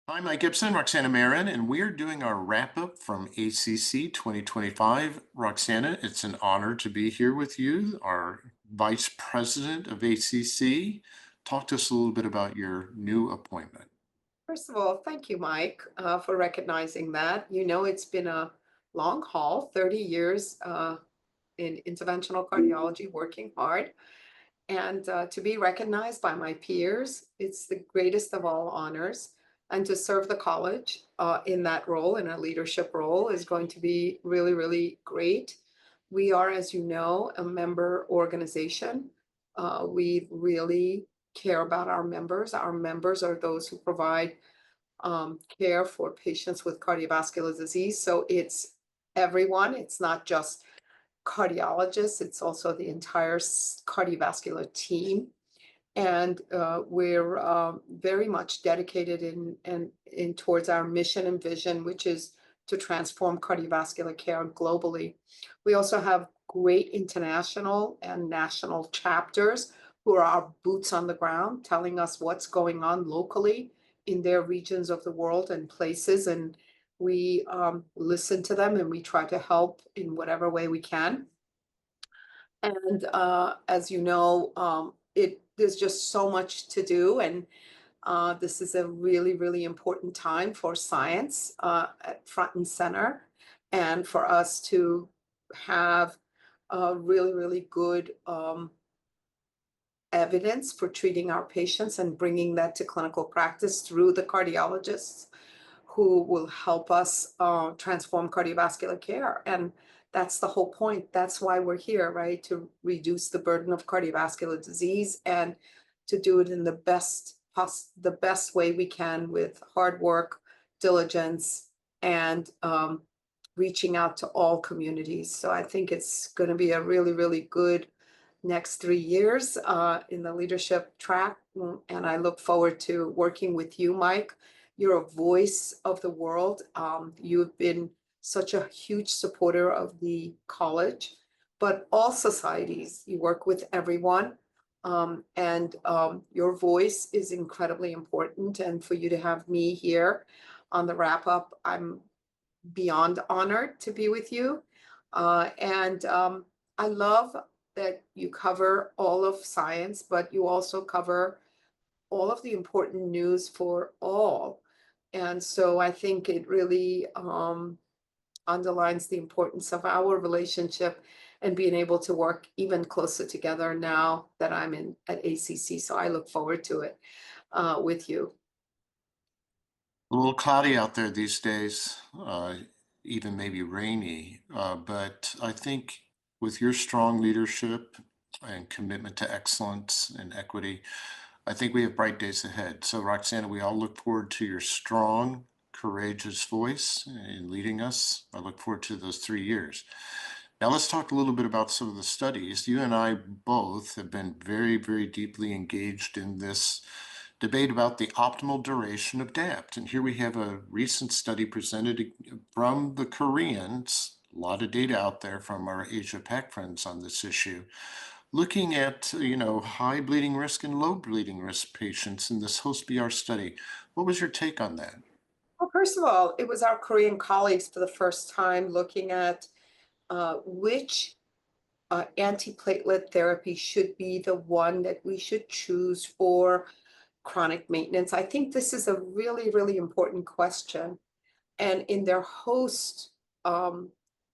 Hi, Mike Gibson, Roxana Marin, and we're doing our wrap up from ACC 2025. Roxana, it's an honor to be here with you, our Vice President of ACC. Talk to us a little bit about your new appointment. First of all, thank you, Mike, for recognizing that. You know, it's been a long haul, 30 years in interventional cardiology, working hard. And to be recognized by my peers, it's the greatest of all honors. And to serve the college in that role, in a leadership role, is going to be really, really great. We are, as you know, a member organization. We really care about our members. Our members are those who provide care for patients with cardiovascular disease. So it's everyone, it's not just cardiologists, it's also the entire cardiovascular team. And we're very much dedicated in towards our mission and vision, which is to transform cardiovascular care globally. We also have great international and national chapters who are our boots on the ground, telling us what's going on locally in their regions of the world and places. And we listen to them and we try to help in whatever way we can. And as you know, there's just so much to do, and this is a really, really important time for science at front and center, and for us to have really, really good evidence for treating our patients and bringing that to clinical practice through the cardiologists who will help us transform cardiovascular care. And that's the whole point. That's why we're here, right? To reduce the burden of cardiovascular disease and to do it in the best way we can with hard work, diligence, and reaching out to all communities. So I think it's going to be a really, really good next 3 years in the leadership track. And I look forward to working with you, Mike. You're a voice of the world. You've been such a huge supporter of the college, but all societies. You work with everyone. And your voice is incredibly important. And for you to have me here on the wrap up, I'm beyond honored to be with you. And I love that you cover all of science, but you also cover all of the important news for all. And so I think it really underlines the importance of our relationship and being able to work even closer together now that I'm in at ACC. So I look forward to it with you. A little cloudy out there these days, even maybe rainy, but I think with your strong leadership and commitment to excellence and equity, I think we have bright days ahead. So, Roxana, we all look forward to your strong, courageous voice in leading us. I look forward to those 3 years. Now, let's talk a little bit about some of the studies. You and I both have been very, very deeply engaged in this debate about the optimal duration of DAPT. And here we have a recent study presented from the Koreans, a lot of data out there from our Asia Pac friends on this issue, looking at, high bleeding risk and low bleeding risk patients in this host BR study. What was your take on that? Well, first of all, it was our Korean colleagues for the first time looking at which antiplatelet therapy should be the one that we should choose for chronic maintenance. I think this is a really, really important question. And in their host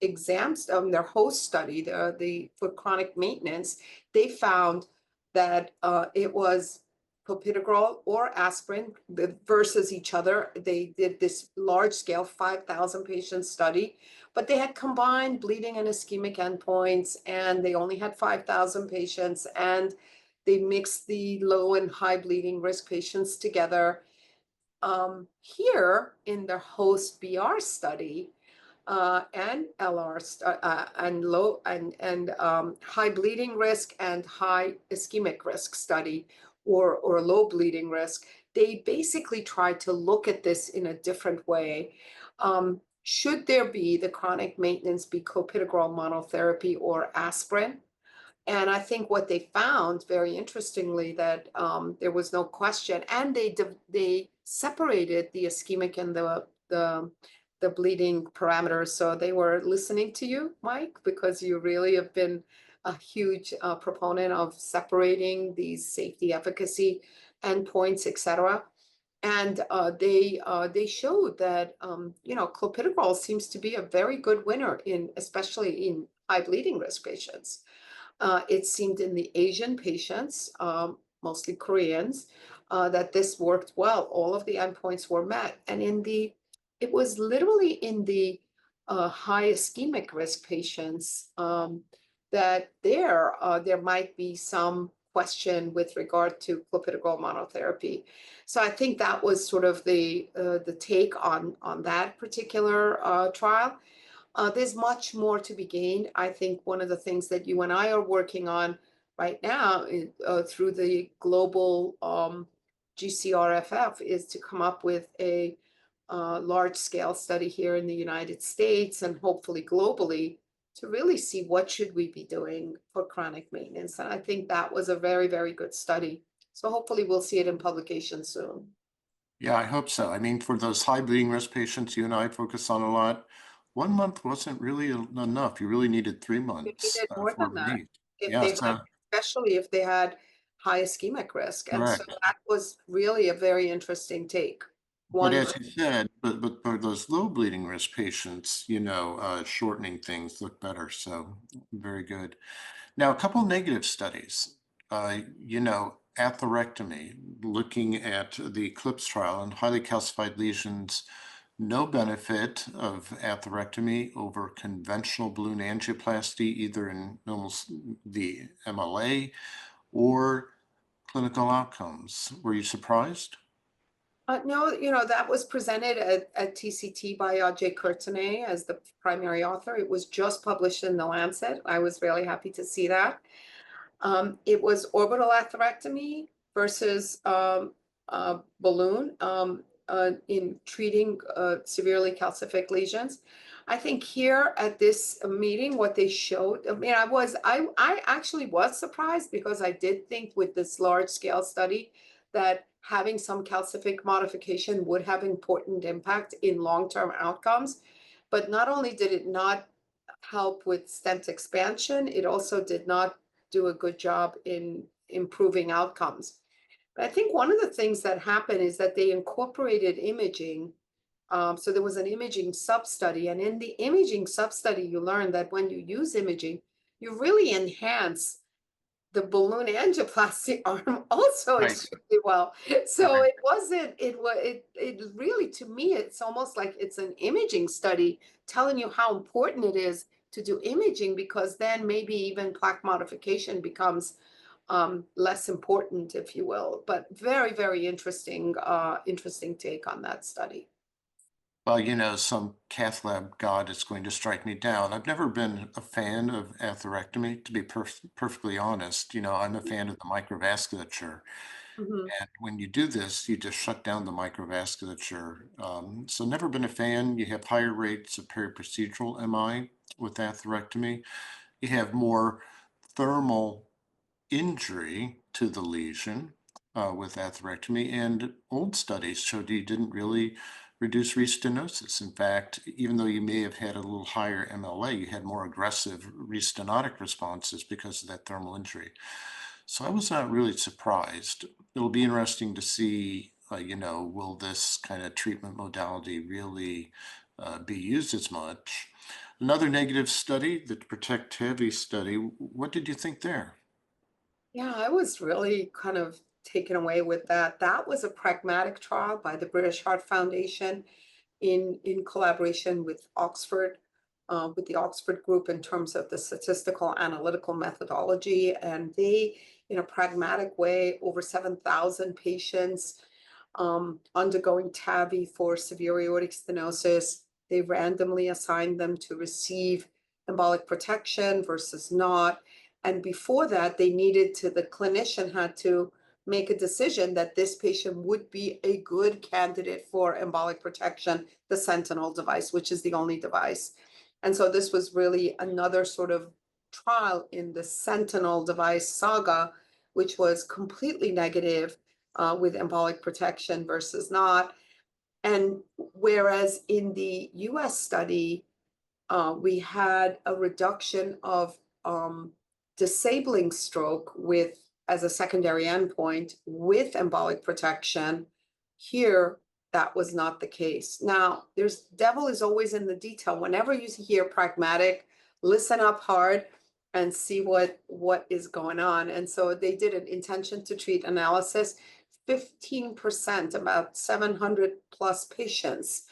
exams, their host study, for chronic maintenance, they found that it was clopidogrel or aspirin versus each other. They did this large scale 5,000 patient study, but they had combined bleeding and ischemic endpoints, and they only had 5,000 patients, and they mixed the low and high bleeding risk patients together. Here in the host BR study, and LR and low and high bleeding risk and high ischemic risk study, or low bleeding risk, they basically tried to look at this in a different way. Should there be the chronic maintenance be clopidogrel monotherapy or aspirin? And I think what they found, very interestingly, that there was no question, and they separated the ischemic and the bleeding parameters. So they were listening to you, Mike, because you really have been a huge proponent of separating these safety efficacy endpoints, et cetera. And they showed that clopidogrel seems to be a very good winner in especially in high bleeding risk patients. It seemed in the Asian patients, mostly Koreans, that this worked well. All of the endpoints were met, and it was literally in the high ischemic risk patients that there might be some question with regard to clopidogrel monotherapy. So I think that was sort of the take on that particular trial. There's much more to be gained. I think one of the things that you and I are working on right now through the global GCRFF is to come up with a large scale study here in the United States and hopefully globally to really see what should we be doing for chronic maintenance. And I think that was a very, very good study. So hopefully we'll see it in publication soon. Yeah, I hope so. I mean, for those high bleeding risk patients you and I focus on a lot, 1 month wasn't really enough. You really needed three They months needed more for than that relief. if Yeah, they had, so especially if they had high ischemic risk. And so correct. that was really a very interesting take. But One as month. you said, but for those low bleeding risk patients, shortening things look better. So very good. Now, a couple negative studies. Atherectomy, looking at the ECLIPSE trial and highly calcified lesions, no benefit of atherectomy over conventional balloon angioplasty, either in the MLA or clinical outcomes. Were you surprised? No, that was presented at TCT by Jay Courtenay as the primary author. It was just published in The Lancet. I was really happy to see that. It was orbital atherectomy versus balloon in treating severely calcific lesions. I think here at this meeting, what they showed, I mean, I actually was surprised because I did think with this large scale study that having some calcific modification would have important impact in long-term outcomes. But not only did it not help with stent expansion, it also did not do a good job in improving outcomes. But I think one of the things that happened is that they incorporated imaging. So there was an imaging sub-study, and in the imaging sub-study, you learn that when you use imaging, you really enhance the balloon angioplasty arm also Right. extremely well. So Right. it wasn't, it really, to me, it's almost like it's an imaging study telling you how important it is to do imaging, because then maybe even plaque modification becomes less important, if you will. But very, very interesting take on that study. Well, some cath lab god is going to strike me down. I've never been a fan of atherectomy, to be perfectly honest. I'm a fan of the microvasculature. Mhm. And when you do this, you just shut down the microvasculature. So never been a fan. You have higher rates of periprocedural MI with atherectomy. You have more thermal injury to the lesion with atherectomy, and old studies showed you didn't really reduce restenosis. In fact, even though you may have had a little higher MLA, you had more aggressive restenotic responses because of that thermal injury. So I was not really surprised. It'll be interesting to see, will this kind of treatment modality really be used as much? Another negative study, the PROTECT-TAVI study, what did you think there? Yeah, I was really kind of taken away with that. That was a pragmatic trial by the British Heart Foundation in collaboration with the Oxford group in terms of the statistical analytical methodology. And they, in a pragmatic way, over 7,000 patients undergoing TAVI for severe aortic stenosis. They randomly assigned them to receive embolic protection versus not. And before that, the clinician had to make a decision that this patient would be a good candidate for embolic protection, the Sentinel device, which is the only device. And so this was really another sort of trial in the Sentinel device saga, which was completely negative. with embolic protection versus not. And whereas in the US study, we had a reduction of disabling stroke with as a secondary endpoint with embolic protection. Here, that was not the case. Now, there's devil is always in the detail. Whenever you hear pragmatic, listen up hard and see what is going on. And so they did an intention to treat analysis. 15%, about 700 plus patients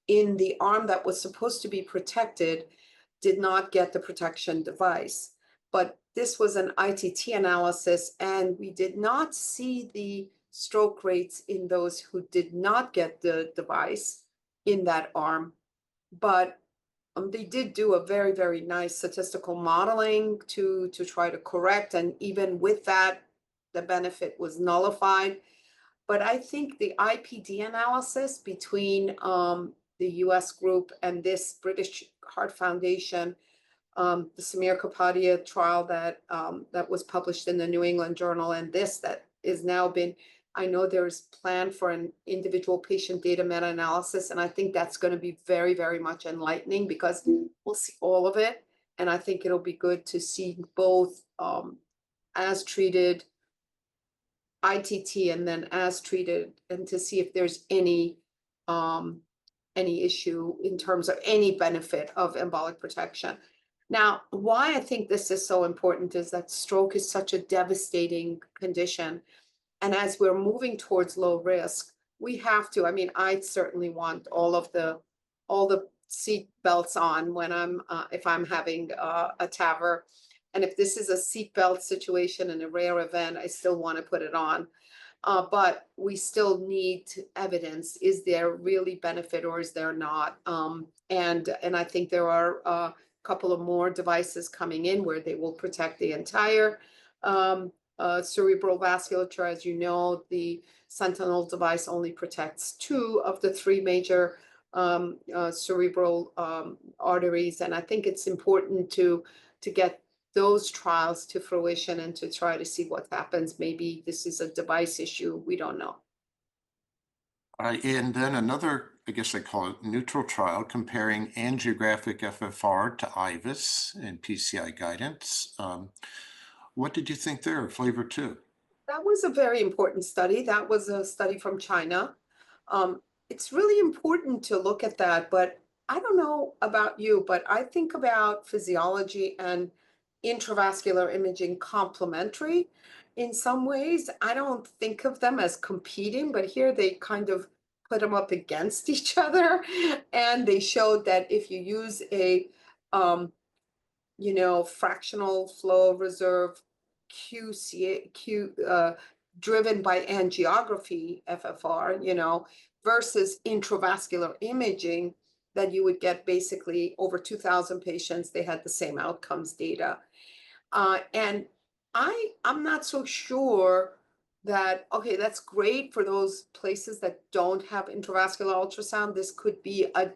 in the arm that was supposed to be protected did not get the protection device. But this was an ITT analysis, and we did not see the stroke rates in those who did not get the device in that arm. But they did do a very, very nice statistical modeling to try to correct. And even with that, the benefit was nullified. But I think the IPD analysis between the US group and this British Heart Foundation, the Samir Kapadia trial that was published in the New England Journal, and this that is now been, I know there's planned for an individual patient data meta-analysis, and I think that's going to be very, very much enlightening because we'll see all of it. And I think it'll be good to see both as treated ITT and then as treated, and to see if there's any issue in terms of any benefit of embolic protection. Now, why I think this is so important is that stroke is such a devastating condition. And as we're moving towards low risk, we have to, I mean, I certainly want all the seat belts on when if I'm having a TAVR. And if this is a seatbelt situation and a rare event, I still want to put it on. But we still need evidence. Is there really benefit or is there not? And I think there are a couple of more devices coming in where they will protect the entire cerebral vasculature. As you know, the Sentinel device only protects 2 of the 3 major cerebral arteries. And I think it's important to get those trials to fruition and to try to see what happens. Maybe this is a device issue. We don't know. And then another, I guess they call it neutral trial, comparing angiographic FFR to IVUS and PCI guidance. What did you think there, FLAVOUR II? That was a very important study. That was a study from China. It's really important to look at that, but I don't know about you, but I think about physiology and intravascular imaging complementary in some ways. I don't think of them as competing, but here they kind of put them up against each other. And they showed that if you use a fractional flow reserve driven by angiography FFR, versus intravascular imaging, that you would get basically over 2,000 patients. They had the same outcomes data. And I'm not so sure that, okay, that's great for those places that don't have intravascular ultrasound. This could be a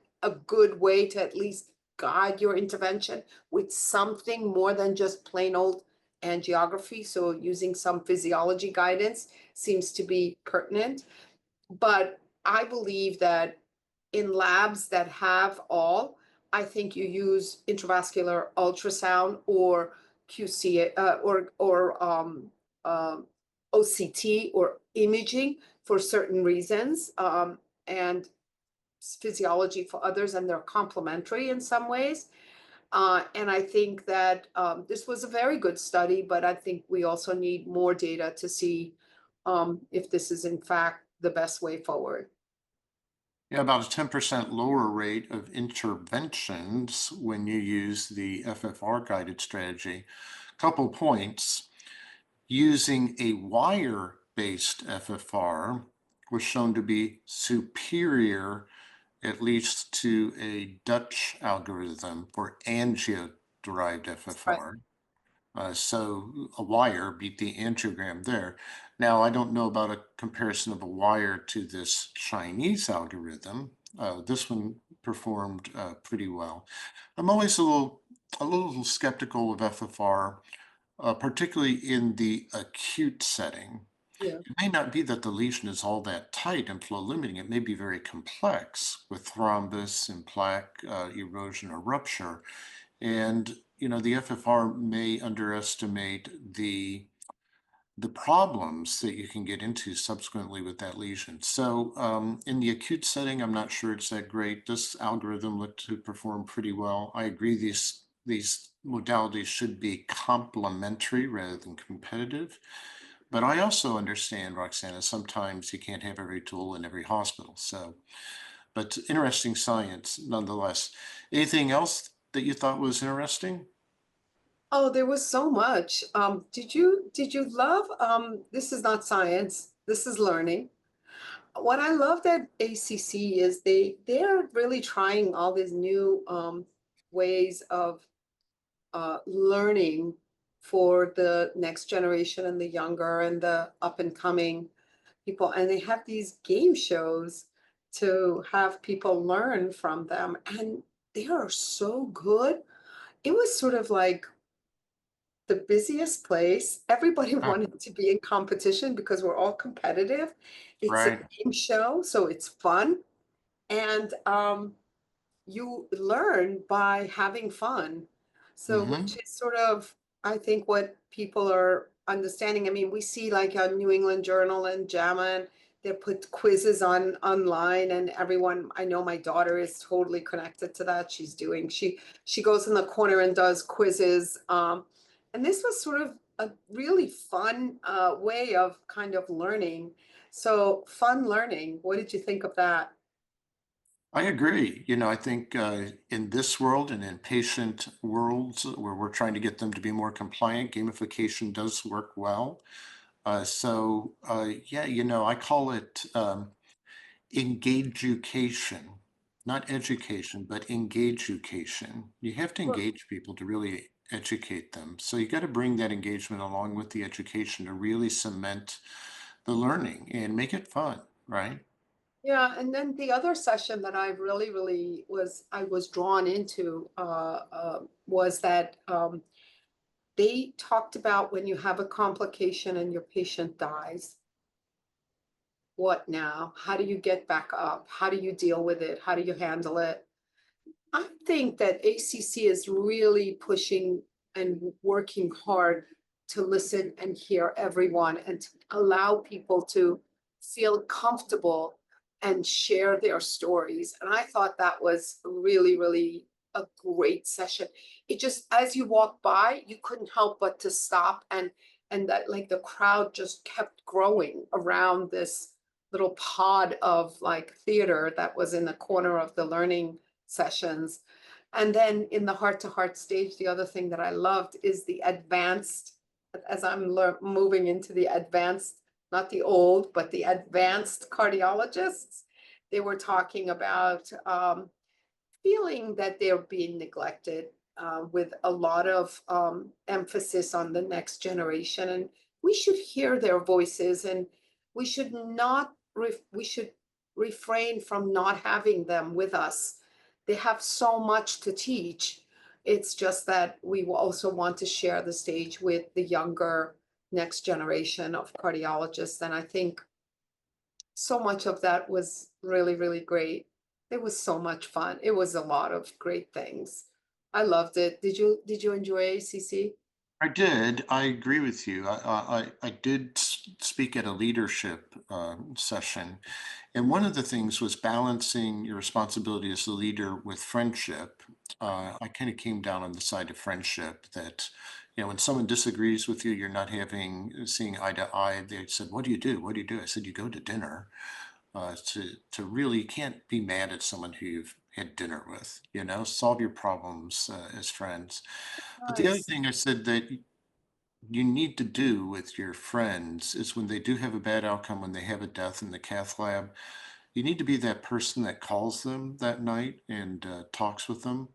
good way to at least guide your intervention with something more than just plain old angiography. So using some physiology guidance seems to be pertinent. But I believe that in labs that have all, I think you use intravascular ultrasound or QC or OCT or imaging for certain reasons, and physiology for others, and they're complementary in some ways. And I think that this was a very good study, but I think we also need more data to see if this is in fact the best way forward. Yeah, about a 10% lower rate of interventions when you use the FFR guided strategy. Couple points. Using a wire-based FFR was shown to be superior, at least to a Dutch algorithm for angio-derived FFR. So a wire beat the angiogram there. Now, I don't know about a comparison of a wire to this Chinese algorithm. This one performed pretty well. I'm always a little skeptical of FFR, particularly in the acute setting. Yeah. It may not be that the lesion is all that tight and flow limiting. It may be very complex with thrombus and plaque erosion or rupture. And, the FFR may underestimate the problems that you can get into subsequently with that lesion. So in the acute setting, I'm not sure it's that great. This algorithm looked to perform pretty well. I agree these modalities should be complementary rather than competitive. But I also understand, Roxana, sometimes you can't have every tool in every hospital. So, but interesting science nonetheless. Anything else that you thought was interesting? Oh, there was so much. Did you love this is not science, this is learning. What I loved at ACC is they're really trying all these new ways of learning for the next generation and the younger and the up and coming people. And they have these game shows to have people learn from them. And they are so good. It was sort of like the busiest place. Everybody Ah, wanted to be in competition because we're all competitive. It's a right. game show, so it's fun. And you learn by having fun. So, which Mm-hmm. is sort of, I think, what people are understanding. I mean, we see like on New England Journal and JAMA, and they put quizzes on online, and everyone. I know my daughter is totally connected to that. She goes in the corner and does quizzes. And this was sort of a really fun way of kind of learning. So, fun learning. What did you think of that? I agree. I think in this world and in patient worlds where we're trying to get them to be more compliant, gamification does work well. Yeah, I call it engage-ucation, not education, but engage-ucation. You have to engage people to really educate them. So you got to bring that engagement along with the education to really cement the learning and make it fun, right? Yeah, and then the other session that I really I was drawn into was that they talked about when you have a complication and your patient dies, what now? How do you get back up? How do you deal with it? How do you handle it? I think that ACC is really pushing and working hard to listen and hear everyone and to allow people to feel comfortable and share their stories. And I thought that was really a great session. It just, as you walk by, you couldn't help but to stop and that like the crowd just kept growing around this little pod of like theater that was in the corner of the learning sessions. And then in the heart to heart stage, the other thing that I loved is the advanced, as I'm moving into the advanced, not the old, but the advanced cardiologists. They were talking about feeling that they're being neglected with a lot of emphasis on the next generation. And we should hear their voices and we should not, we should refrain from not having them with us. They have so much to teach. It's just that we will also want to share the stage with the younger next generation of cardiologists. And I think so much of that was really great. It was so much fun. It was a lot of great things. I loved it. Did you enjoy ACC? I did. I agree with you. I did speak at a leadership session, and one of the things was balancing your responsibility as a leader with friendship. I kind of came down on the side of friendship that, when someone disagrees with you, you're not seeing eye to eye. They said, "What do you do? What do you do?" I said, "You go to dinner." To really, you can't be mad at someone who you've had dinner with. Solve your problems as friends. But the other Nice. thing I said that you need to do with your friends is when they do have a bad outcome, when they have a death in the cath lab, you need to be that person that calls them that night and talks with them.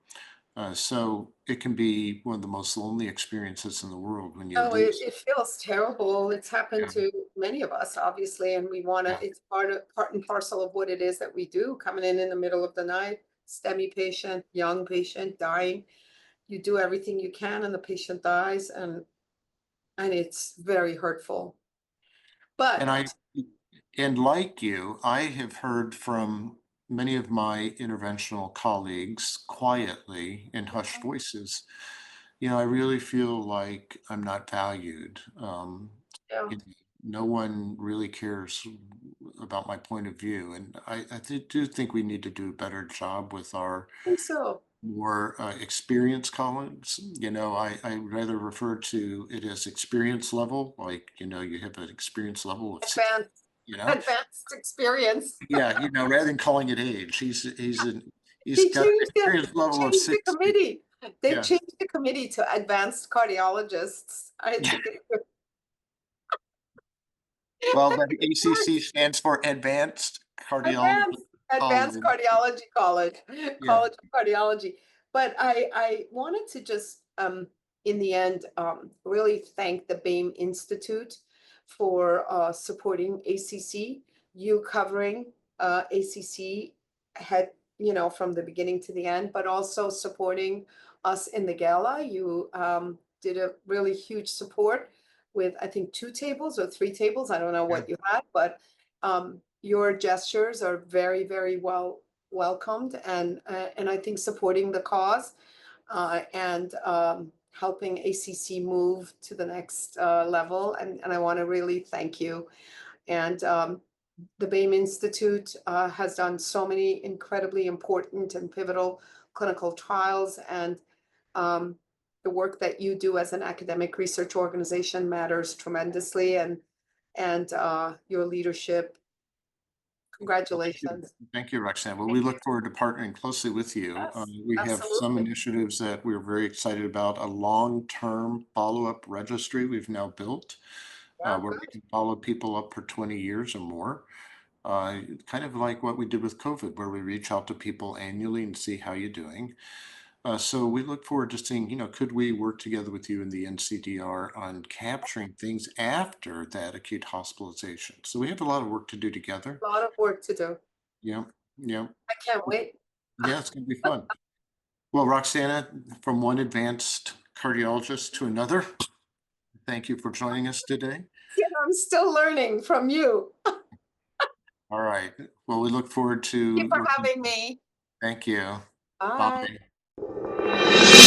So it can be one of the most lonely experiences in the world when you Oh, it, lose. it feels terrible. It's happened Yeah, to many of us, obviously, and we want yeah. to, it's part and parcel of what it is that we do, coming in the middle of the night, STEMI patient, young patient, dying. You do everything you can and the patient dies and it's very hurtful. But And like you, I have heard from many of my interventional colleagues quietly in hushed voices, I really feel like I'm not valued. yeah, You know, no one really cares about my point of view. And I do think we need to do a better job with our I think so. more experienced colleagues. I rather refer to it as experience level, like, you have an experience level of 60, Advanced, you know? advanced experience. Yeah, rather than calling it age, he's They got an changed experience level of changed the 60. committee. They've Yeah. changed the committee to advanced cardiologists. I Yeah. think it's Well, the ACC stands for Advanced Cardiology advanced College. cardiology college, Yeah. college of cardiology. But I wanted to just in the end really thank the BAME Institute for supporting ACC. You covering ACC had from the beginning to the end, but also supporting us in the gala. You did a really huge support with I think 2 tables or 3 tables. I don't know Yeah. what you had, but your gestures are very, very welcomed, and I think supporting the cause and helping ACC move to the next level. And I want to really thank you. And the BAME Institute has done so many incredibly important and pivotal clinical trials, and the work that you do as an academic research organization matters tremendously, and your leadership. Well, Congratulations. thank you, Roxanne. Well, we Thank you. look forward to partnering closely with you. Yes, We have some absolutely. initiatives that we're very excited about, a long-term follow-up registry we've now built, Yeah, where we good. can follow people up for 20 years or more. Kind of like what we did with COVID, where we reach out to people annually and see how you're doing. So we look forward to seeing, could we work together with you in the NCDR on capturing things after that acute hospitalization? So we have a lot of work to do together. A lot of work to do. Yeah, yeah, I can't wait. yeah, it's gonna be fun. Well, Roxana, from one advanced cardiologist to another, thank you for joining us today. Yeah, I'm still learning from you. All right. Well, we look forward Thank you to for working. having me. Thank you. Bye. Bye.